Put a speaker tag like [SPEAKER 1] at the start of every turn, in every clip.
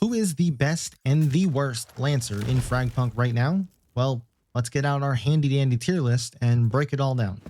[SPEAKER 1] Who is the best and the worst Lancer in FragPunk right now? Well, let's get out our handy dandy tier list and break it all down.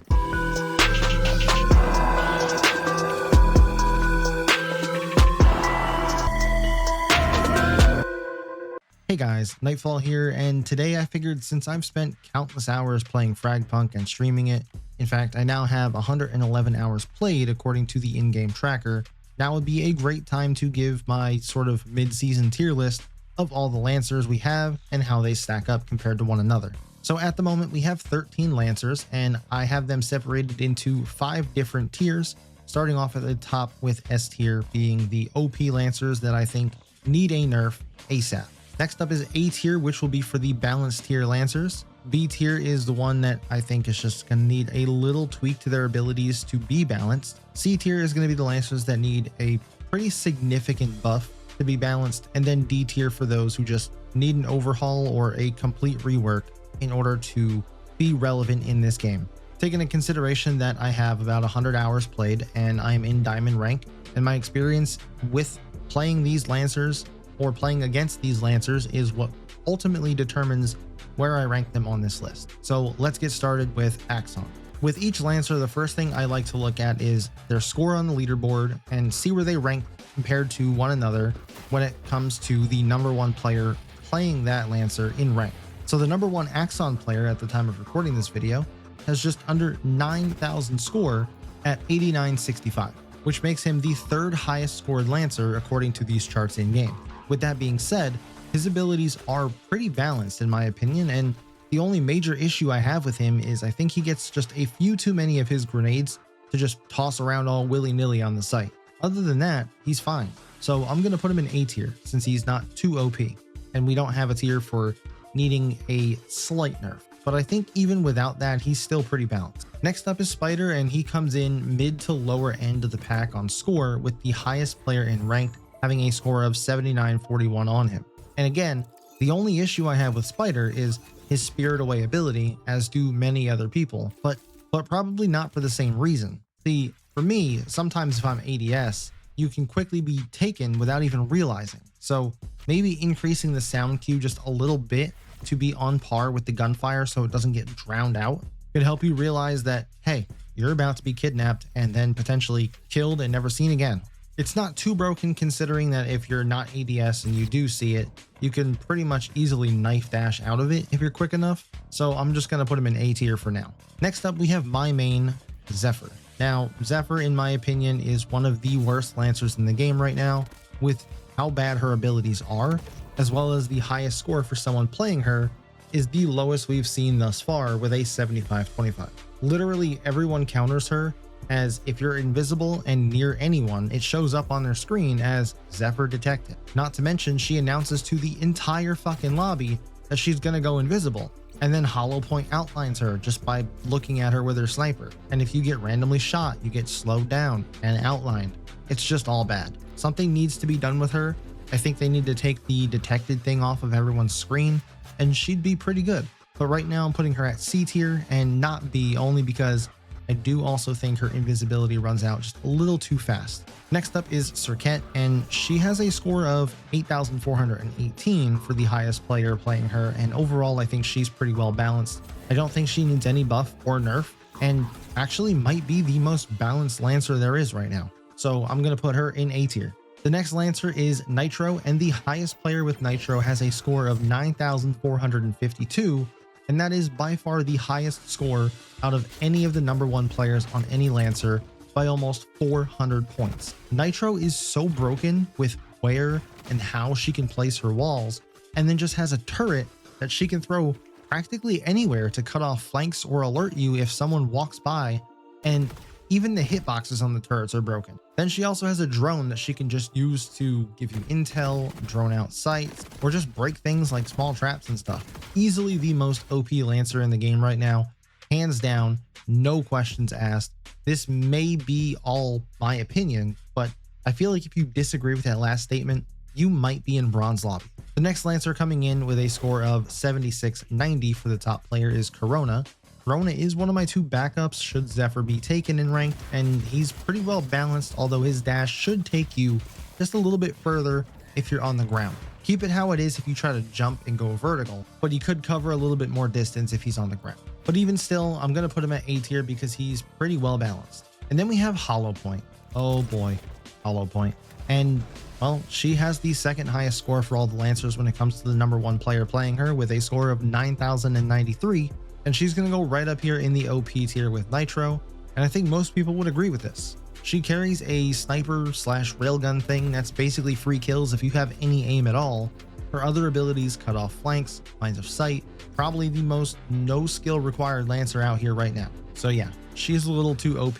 [SPEAKER 1] Hey guys, Nightfall here, and today I figured since I've spent countless hours playing FragPunk and streaming it, in fact I now have 111 hours played according to the in-game tracker, now would be a great time to give my sort of mid-season tier list of all the Lancers we have and how they stack up compared to one another. So at the moment we have 13 Lancers, and I have them separated into 5 different tiers, starting off at the top with S tier being the OP Lancers that I think need a nerf ASAP. Next up is A tier, which will be for the balanced tier Lancers. B tier is the one that I think is just going to need a little tweak to their abilities to be balanced. C tier is going to be the Lancers that need a pretty significant buff to be balanced. And then D tier for those who just need an overhaul or a complete rework in order to be relevant in this game. Taking into consideration that I have about 100 hours played and I'm in Diamond rank, and my experience with playing these Lancers or playing against these Lancers is what ultimately determines where I rank them on this list. So let's get started with Axon. With each Lancer, the first thing I like to look at is their score on the leaderboard and see where they rank compared to one another when it comes to the #1 player playing that Lancer in rank. So the #1 Axon player at the time of recording this video has just under 9,000 score at 8965, which makes him the 3rd highest scored Lancer according to these charts in game. With that being said, his abilities are pretty balanced in my opinion, and the only major issue I have with him is I think he gets just a few too many of his grenades to just toss around all willy-nilly on the site. Other than that, he's fine. So I'm going to put him in A tier since he's not too OP, and we don't have a tier for needing a slight nerf. But I think even without that, he's still pretty balanced. Next up is Spider, and he comes in mid to lower end of the pack on score, with the highest player in ranked having a score of 7941 on him. And again, the only issue I have with Spider is his Spirit Away ability, as do many other people, but probably not for the same reason. See, for me, sometimes if I'm ADS, you can quickly be taken without even realizing. So maybe increasing the sound cue just a little bit to be on par with the gunfire so it doesn't get drowned out could help you realize that, hey, you're about to be kidnapped and then potentially killed and never seen again. It's not too broken considering that if you're not ADS and you do see it, you can pretty much easily knife dash out of it if you're quick enough. So I'm just going to put him in A tier for now. Next up, we have my main, Zephyr. Now, Zephyr, in my opinion, is one of the worst Lancers in the game right now, with how bad her abilities are, as well as the highest score for someone playing her is the lowest we've seen thus far with a 7525. Literally everyone counters her, as if you're invisible and near anyone, it shows up on their screen as Zephyr detected. Not to mention, she announces to the entire fucking lobby that she's gonna go invisible, and then Hollow Point outlines her just by looking at her with her sniper. And if you get randomly shot, you get slowed down and outlined. It's just all bad. Something needs to be done with her. I think they need to take the detected thing off of everyone's screen, and she'd be pretty good. But right now I'm putting her at C tier and not B, only because I do also think her invisibility runs out just a little too fast. Next up is Serket, and she has a score of 8,418 for the highest player playing her, and overall I think she's pretty well balanced. I don't think she needs any buff or nerf, and actually might be the most balanced Lancer there is right now. So I'm going to put her in A tier. The next Lancer is Nitro, and the highest player with Nitro has a score of 9,452, and that is by far the highest score out of any of the #1 players on any Lancer by almost 400 points. Nitro is so broken with where and how she can place her walls, and then just has a turret that she can throw practically anywhere to cut off flanks or alert you if someone walks by, and even the hitboxes on the turrets are broken. Then she also has a drone that she can just use to give you intel, drone out sights, or just break things like small traps and stuff. Easily the most OP Lancer in the game right now, hands down, no questions asked. This may be all my opinion, but I feel like if you disagree with that last statement, you might be in bronze lobby. The next Lancer coming in with a score of 7690 for the top player is Corona. Corona is one of my 2 backups should Zephyr be taken in ranked, and he's pretty well balanced, although his dash should take you just a little bit further if you're on the ground. Keep it how it is if you try to jump and go vertical, but he could cover a little bit more distance if he's on the ground. But even still, I'm going to put him at A tier because he's pretty well balanced. And then we have Hollow Point. Oh boy, Hollow Point. And well, she has the second highest score for all the Lancers when it comes to the #1 player playing her with a score of 9,093. And she's going to go right up here in the OP tier with Nitro. And I think most people would agree with this. She carries a sniper slash railgun thing that's basically free kills if you have any aim at all. Her other abilities cut off flanks, lines of sight, probably the most no skill required Lancer out here right now. So yeah, she's a little too OP,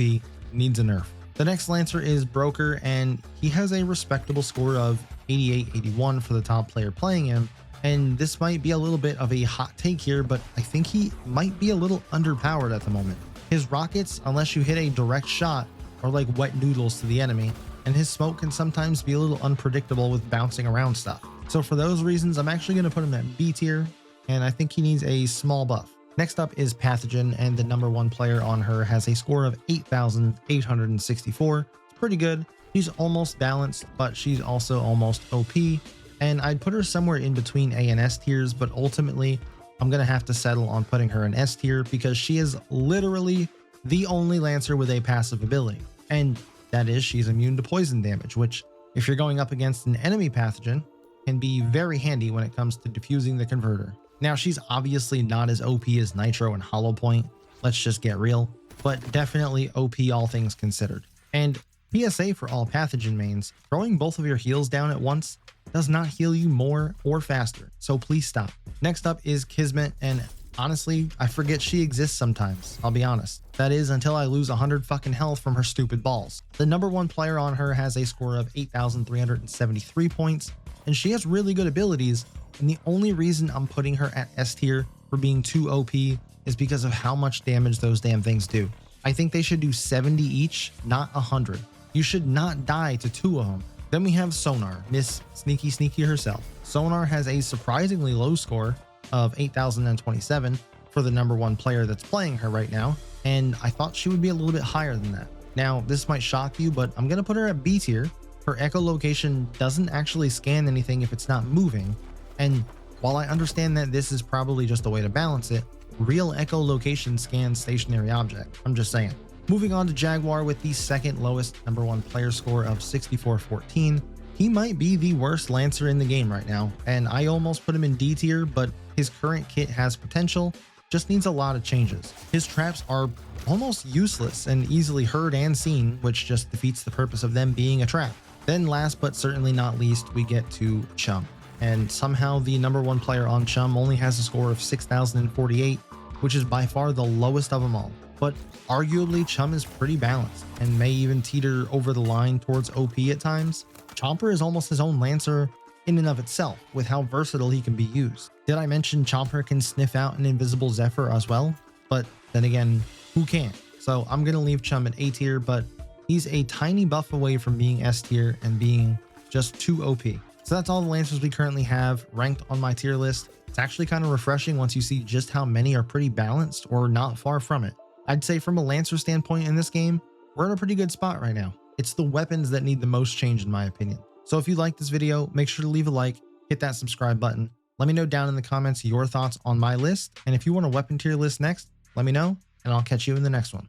[SPEAKER 1] needs a nerf. The next Lancer is Broker, and he has a respectable score of 88-81 for the top player playing him. And this might be a little bit of a hot take here, but I think he might be a little underpowered at the moment. His rockets, unless you hit a direct shot, are like wet noodles to the enemy, and his smoke can sometimes be a little unpredictable with bouncing around stuff. So for those reasons, I'm actually going to put him at B tier, and I think he needs a small buff. Next up is Pathogen, and the #1 player on her has a score of 8,864. It's pretty good. She's almost balanced, but she's also almost OP, and I'd put her somewhere in between A and S tiers, but ultimately I'm going to have to settle on putting her in S tier because she is literally the only Lancer with a passive ability, and that is she's immune to poison damage, which if you're going up against an enemy Pathogen can be very handy when it comes to diffusing the converter. Now, she's obviously not as OP as Nitro and Hollow Point, let's just get real, but definitely OP all things considered. And PSA for all Pathogen mains, throwing both of your heals down at once does not heal you more or faster, so please stop. Next up is Kismet, and honestly, I forget she exists sometimes, I'll be honest. That is until I lose 100 fucking health from her stupid balls. The #1 player on her has a score of 8,373 points, and she has really good abilities, and the only reason I'm putting her at S tier for being too OP is because of how much damage those damn things do. I think they should do 70 each, not 100. You should not die to 2 of them. Then we have Sonar, Miss Sneaky herself. Sonar has a surprisingly low score of 8,027 for the #1 player that's playing her right now, and I thought she would be a little bit higher than that. Now, this might shock you, but I'm going to put her at B tier. Her echolocation doesn't actually scan anything if it's not moving, and while I understand that this is probably just a way to balance it, real echolocation scans stationary object. I'm just saying. Moving on to Jaguar with the second lowest #1 player score of 6414. He might be the worst Lancer in the game right now, and I almost put him in D tier, but his current kit has potential, just needs a lot of changes. His traps are almost useless and easily heard and seen, which just defeats the purpose of them being a trap. Then last but certainly not least, we get to Chum. And somehow the #1 player on Chum only has a score of 6,048, which is by far the lowest of them all. But arguably Chum is pretty balanced and may even teeter over the line towards OP at times. Chomper is almost his own Lancer in and of itself with how versatile he can be used. Did I mention Chomper can sniff out an invisible Zephyr as well? But then again, who can't? So I'm going to leave Chum at A tier, but he's a tiny buff away from being S tier and being just too OP. So that's all the Lancers we currently have ranked on my tier list. It's actually kind of refreshing once you see just how many are pretty balanced or not far from it. I'd say from a Lancer standpoint in this game, we're in a pretty good spot right now. It's the weapons that need the most change in my opinion. So if you like this video, make sure to leave a like, hit that subscribe button. Let me know down in the comments your thoughts on my list. And if you want a weapon tier list next, let me know and I'll catch you in the next one.